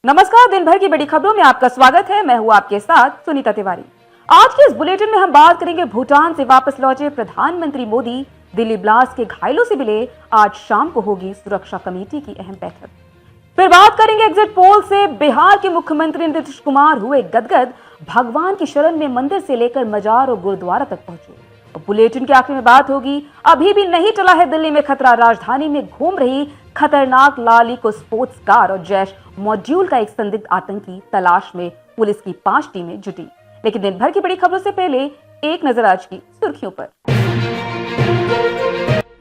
नमस्कार, दिन भर की बड़ी खबरों में आपका स्वागत है। मैं हूं आपके साथ सुनीता तिवारी। आज के इस बुलेटिन में हम बात करेंगे भूटान से वापस लौटे प्रधानमंत्री मोदी। दिल्ली ब्लास्ट के घायलों से मिले, आज शाम को होगी सुरक्षा कमेटी की अहम बैठक। फिर बात करेंगे एग्जिट पोल से। बिहार के मुख्यमंत्री नीतीश कुमार हुए गदगद, भगवान की शरण में मंदिर से लेकर मजार और गुरुद्वारा तक पहुंचे। बुलेटिन के आखिर में बात होगी, अभी भी नहीं टला है दिल्ली में खतरा। राजधानी में घूम रही खतरनाक लाली को स्पोर्ट्स कार और जैश मॉड्यूल का एक संदिग्ध आतंकी तलाश में पुलिस की 5 टीमें जुटी। लेकिन दिन भर की बड़ी खबरों से पहले एक नजर आज की सुर्खियों पर।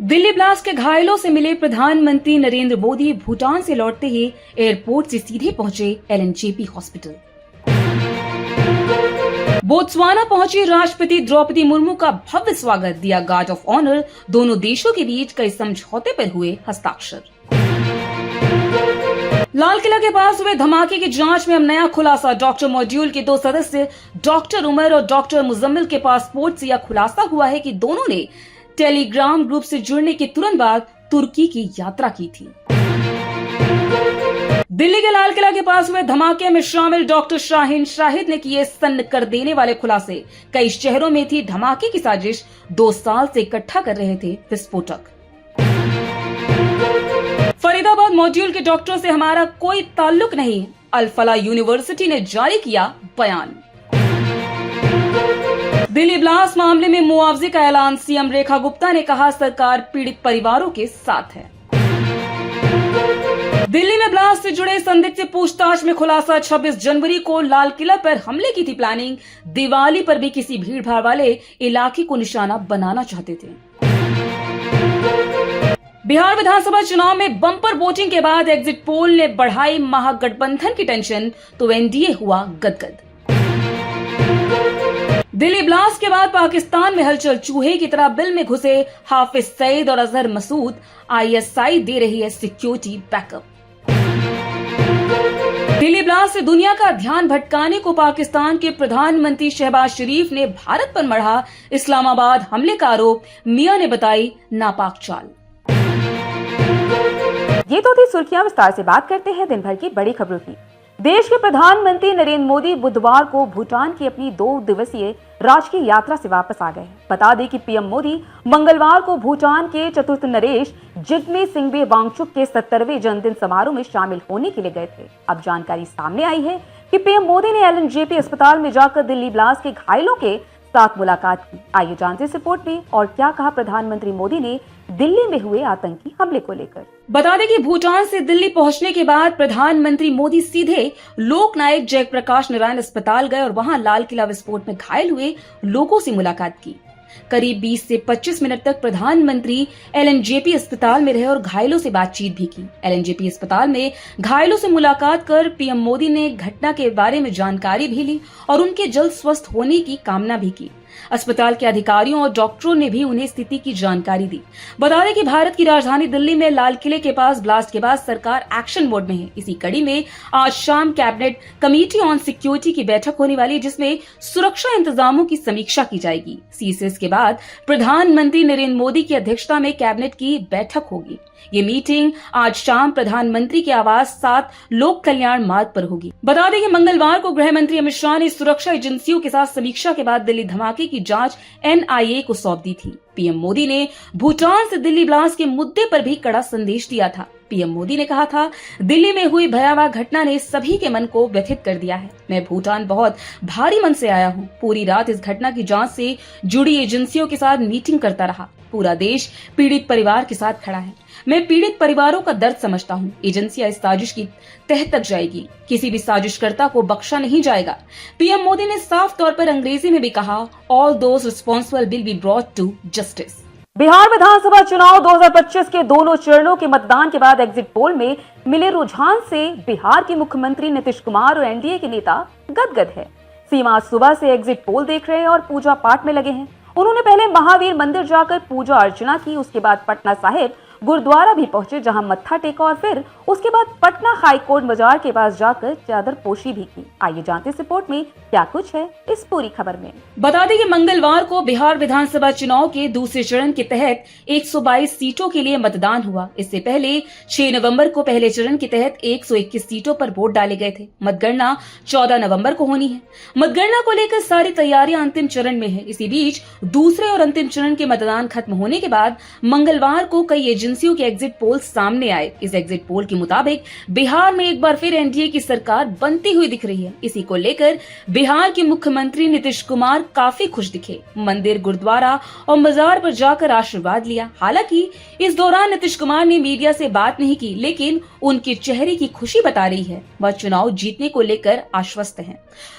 दिल्ली ब्लास्ट के घायलों से मिले प्रधानमंत्री नरेंद्र मोदी भूटान से लौटते ही एयरपोर्ट से सीधे पहुंचे एलएनजेपी हॉस्पिटल। बोत्सवाना पहुंची राष्ट्रपति द्रौपदी मुर्मू का भव्य स्वागत, दिया गार्ड ऑफ ऑनर। दोनों देशों के बीच कई समझौते पर हुए हस्ताक्षर। लाल किला के पास हुए धमाके की जांच में अब नया खुलासा। डॉक्टर मॉड्यूल के 2 सदस्य डॉक्टर उमर और डॉक्टर मुजम्मिल के पासपोर्ट से यह खुलासा हुआ है कि दोनों ने टेलीग्राम ग्रुप से जुड़ने के तुरंत बाद तुर्की की यात्रा की थी। दिल्ली के लाल किला के पास हुए धमाके में शामिल डॉक्टर शाहीन शाहिद ने किए सन्न कर देने वाले खुलासे। कई शहरों में थी धमाके की साजिश, 2 साल से इकट्ठा कर रहे थे विस्फोटक। फरीदाबाद मॉड्यूल के डॉक्टरों से हमारा कोई ताल्लुक नहीं, अल फला यूनिवर्सिटी ने जारी किया बयान। दिल्ली ब्लास्ट मामले में मुआवजे का ऐलान। सीएम रेखा गुप्ता ने कहा, सरकार पीड़ित परिवारों के साथ है। दिल्ली में ब्लास्ट से जुड़े संदिग्ध से पूछताछ में खुलासा। 26 जनवरी को लाल किला पर हमले की थी प्लानिंग। दिवाली पर भी किसी भीड़ भाड़ वाले इलाके को निशाना बनाना चाहते थे। बिहार विधानसभा चुनाव में बम्पर वोटिंग के बाद एग्जिट पोल ने बढ़ाई महागठबंधन की टेंशन, तो एनडीए हुआ गदगद। दिल्ली ब्लास्ट के बाद पाकिस्तान में हलचल। चूहे की तरह बिल में घुसे हाफिज सईद और अजहर मसूद। आईएसआई दे रही है सिक्योरिटी बैकअप। दिल्ली ब्लास्ट से दुनिया का ध्यान भटकाने को पाकिस्तान के प्रधानमंत्री शहबाज शरीफ ने भारत पर मढ़ा इस्लामाबाद हमले का आरोप। मियां ने बताई नापाक चाल। ये तो थी सुर्खियां। विस्तार से बात करते हैं दिन भर की बड़ी खबरों की। देश के प्रधानमंत्री नरेंद्र मोदी बुधवार को भूटान की अपनी 2 दिवसीय राजकीय यात्रा से वापस आ गए। बता दें कि पीएम मोदी मंगलवार को भूटान के चतुर्थ नरेश जिग्मे सिंघे वांगचुक के 70वें जन्मदिन समारोह में शामिल होने के लिए गए थे। अब जानकारी सामने आई है कि पीएम मोदी ने एलएनजेपी अस्पताल में जाकर दिल्ली ब्लास्ट के घायलों के साथ मुलाकात की। आइए जानते इस रिपोर्ट में और क्या कहा प्रधानमंत्री मोदी ने दिल्ली में हुए आतंकी हमले को लेकर। बता दें कि भूटान से दिल्ली पहुंचने के बाद प्रधानमंत्री मोदी सीधे लोकनायक जयप्रकाश नारायण अस्पताल गए और वहां लाल किला विस्फोट में घायल हुए लोगों से मुलाकात की। करीब 20 से 25 मिनट तक प्रधानमंत्री एलएनजेपी अस्पताल में रहे और घायलों से बातचीत भी की। एलएनजेपी अस्पताल में घायलों से मुलाकात कर पीएम मोदी ने घटना के बारे में जानकारी भी ली और उनके जल्द स्वस्थ होने की कामना भी की। अस्पताल के अधिकारियों और डॉक्टरों ने भी उन्हें स्थिति की जानकारी दी। बता दें कि भारत की राजधानी दिल्ली में लाल किले के पास ब्लास्ट के बाद सरकार एक्शन मोड में है। इसी कड़ी में आज शाम कैबिनेट कमेटी ऑन सिक्योरिटी की बैठक होने वाली है, जिसमें सुरक्षा इंतजामों की समीक्षा की जाएगी। सीसीएस के बाद प्रधानमंत्री नरेंद्र मोदी की अध्यक्षता में कैबिनेट की बैठक होगी। ये मीटिंग आज शाम प्रधानमंत्री के आवास 7 लोक कल्याण मार्ग पर होगी। बता दें कि मंगलवार को गृह मंत्री अमित शाह ने सुरक्षा एजेंसियों के साथ समीक्षा के बाद दिल्ली धमाके की जांच एनआईए को सौंप दी थी। पीएम मोदी ने भूटान से दिल्ली ब्लास्ट के मुद्दे पर भी कड़ा संदेश दिया था। पीएम मोदी ने कहा था, दिल्ली में हुई भयावह घटना ने सभी के मन को व्यथित कर दिया है। मैं भूटान बहुत भारी मन से आया हूँ। पूरी रात इस घटना की जांच से जुड़ी एजेंसियों के साथ मीटिंग करता रहा। पूरा देश पीड़ित परिवार के साथ खड़ा है। मैं पीड़ित परिवारों का दर्द समझता हूँ। एजेंसियां इस साजिश की तह तक जाएगी। किसी भी साजिशकर्ता को बख्शा नहीं जाएगा। पीएम मोदी ने साफ तौर पर अंग्रेजी में भी कहा, all those responsible will be brought to justice. Bihar विधानसभा चुनाव 2025 के दोनों चरणों के मतदान के बाद एग्जिट पोल में मिले रुझान से बिहार के मुख्यमंत्री नीतीश कुमार और एनडीए के नेता गदगद है। सीमा सुबह से एग्जिट पोल देख रहे हैं और पूजा पाठ में लगे हैं। उन्होंने पहले महावीर मंदिर जाकर पूजा अर्चना की, उसके बाद पटना साहिब गुरुद्वारा भी पहुंचे, जहां मत्था टेका और फिर उसके बाद पटना हाई कोर्ट बाजार के पास जाकर चादर पोशी भी की। आइए जानते हैं इस रिपोर्ट में क्या कुछ है इस पूरी खबर में। बता दें कि मंगलवार को बिहार विधानसभा चुनाव के दूसरे चरण के तहत 122 सीटों के लिए मतदान हुआ। इससे पहले 6 नवंबर को पहले चरण के तहत 121 सीटों पर वोट डाले गए थे। मतगणना 14 नवंबर को होनी है। मतगणना को लेकर सारी तैयारियां अंतिम चरण में है। इसी बीच दूसरे और अंतिम चरण के मतदान खत्म होने के बाद मंगलवार को कई एजेंसियों के एग्जिट पोल सामने आए। इस एग्जिट पोल के मुताबिक बिहार में एक बार फिर एनडीए की सरकार बनती हुई दिख रही है। इसी को लेकर बिहार के मुख्यमंत्री नीतीश कुमार काफी खुश दिखे। मंदिर, गुरुद्वारा और मजार पर जाकर आशीर्वाद लिया। हालांकि इस दौरान नीतीश कुमार ने मीडिया से बात नहीं की, लेकिन उनके चेहरे की खुशी बता रही है। वह चुनाव जीतने को लेकर आश्वस्त हैं।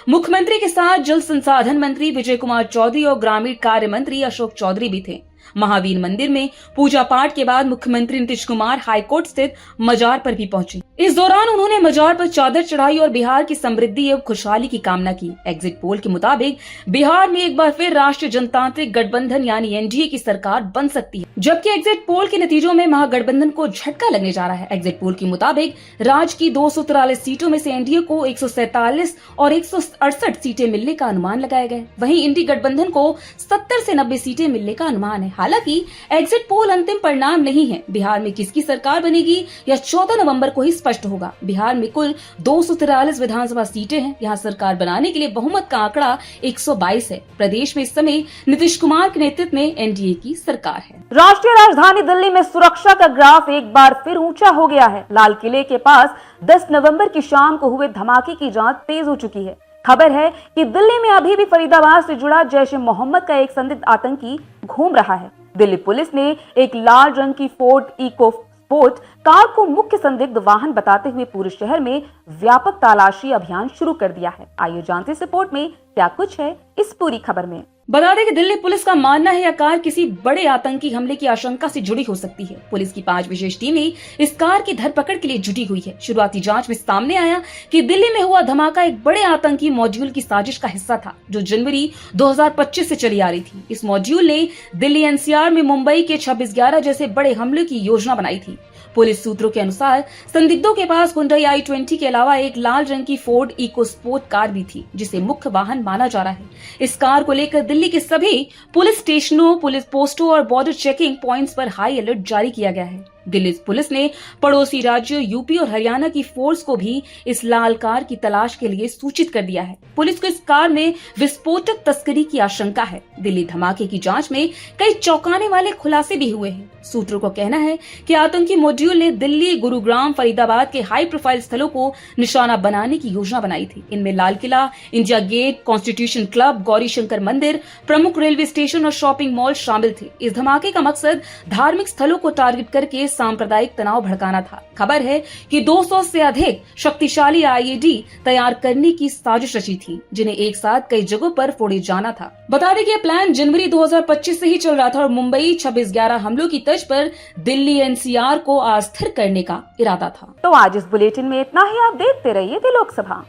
मुख्यमंत्री के साथ जल संसाधन मंत्री विजय कुमार चौधरी और ग्रामीण कार्य मंत्री अशोक चौधरी भी थे। महावीर मंदिर में पूजा पाठ के बाद मुख्यमंत्री नीतीश कुमार हाईकोर्ट स्थित मजार पर भी पहुंचे। इस दौरान उन्होंने मजार पर चादर चढ़ाई और बिहार की समृद्धि एवं खुशहाली की कामना की। एग्जिट पोल के मुताबिक बिहार में एक बार फिर राष्ट्रीय जनतांत्रिक गठबंधन यानी एनडीए की सरकार बन सकती है, जबकि एग्जिट पोल के नतीजों में महागठबंधन को झटका लगने जा रहा है। एग्जिट पोल के मुताबिक राज्य की 243 सीटों में से एनडीए को 147 और 168 सीटें मिलने का अनुमान लगाया गया। वहीं इंडी गठबंधन को 70 से 90 सीटें मिलने का अनुमान है। हालांकि एग्जिट पोल अंतिम परिणाम नहीं है। बिहार में किसकी सरकार बनेगी यह 14 नवंबर को ही स्पष्ट होगा। बिहार में कुल 243 विधानसभा सीटें हैं। यहाँ सरकार बनाने के लिए बहुमत का आंकड़ा 122 है। प्रदेश में इस समय नीतीश कुमार के नेतृत्व में एनडीए की सरकार है। राष्ट्रीय राजधानी दिल्ली में सुरक्षा का ग्राफ एक बार फिर ऊंचा हो गया है। लाल किले के पास 10 नवंबर की शाम को हुए धमाके की जांच तेज हो चुकी है। खबर है कि दिल्ली में अभी भी फरीदाबाद से जुड़ा जैश ए मोहम्मद का एक संदिग्ध आतंकी घूम रहा है। दिल्ली पुलिस ने एक लाल रंग की फोर्ड इको स्पोर्ट कार को मुख्य संदिग्ध वाहन बताते हुए पूरे शहर में व्यापक तलाशी अभियान शुरू कर दिया है। आइए जानते हैं इस रिपोर्ट में क्या कुछ है इस पूरी खबर में। बता दें कि दिल्ली पुलिस का मानना है यह कार किसी बड़े आतंकी हमले की आशंका से जुड़ी हो सकती है। पुलिस की 5 विशेष टीमें इस कार की धरपकड़ के लिए जुटी हुई है। शुरुआती जांच में सामने आया कि दिल्ली में हुआ धमाका एक बड़े आतंकी मॉड्यूल की साजिश का हिस्सा था, जो जनवरी 2025 से चली आ रही थी। इस मॉड्यूल ने दिल्ली एनसीआर में मुंबई के 26/11 जैसे बड़े हमले की योजना बनाई थी। पुलिस सूत्रों के अनुसार संदिग्धों के पास हुंडई i20 के अलावा एक लाल रंग की फोर्ड इको स्पोर्ट कार भी थी, जिसे मुख्य वाहन माना जा रहा है। इस कार को लेकर दिल्ली के सभी पुलिस स्टेशनों, पुलिस पोस्टों और बॉर्डर चेकिंग पॉइंट्स पर हाई अलर्ट जारी किया गया है। दिल्ली पुलिस ने पड़ोसी राज्यों यूपी और हरियाणा की फोर्स को भी इस लाल कार की तलाश के लिए सूचित कर दिया है। पुलिस को इस कार में विस्फोटक तस्करी की आशंका है। दिल्ली धमाके की जांच में कई चौंकाने वाले खुलासे भी हुए हैं। सूत्रों का कहना है कि आतंकी मॉड्यूल ने दिल्ली, गुरुग्राम, फरीदाबाद के हाई प्रोफाइल स्थलों को निशाना बनाने की योजना बनाई थी। इनमें Lal Qila, India Gate, Constitution Club, Gauri Shankar मंदिर, प्रमुख रेलवे स्टेशन और शॉपिंग मॉल शामिल थे। इस धमाके का मकसद धार्मिक स्थलों को टारगेट करके सांप्रदायिक तनाव भड़काना था। खबर है कि 200 से अधिक शक्तिशाली आईईडी तैयार करने की साजिश रची थी, जिन्हें एक साथ कई जगहों पर फोड़े जाना था। बता दें कि यह प्लान जनवरी 2025 से ही चल रहा था और मुंबई 26/11 हमलों की तर्ज पर दिल्ली एनसीआर को अस्थिर करने का इरादा था। तो आज इस बुलेटिन में इतना ही। आप देखते रहिए दी लोकसभा।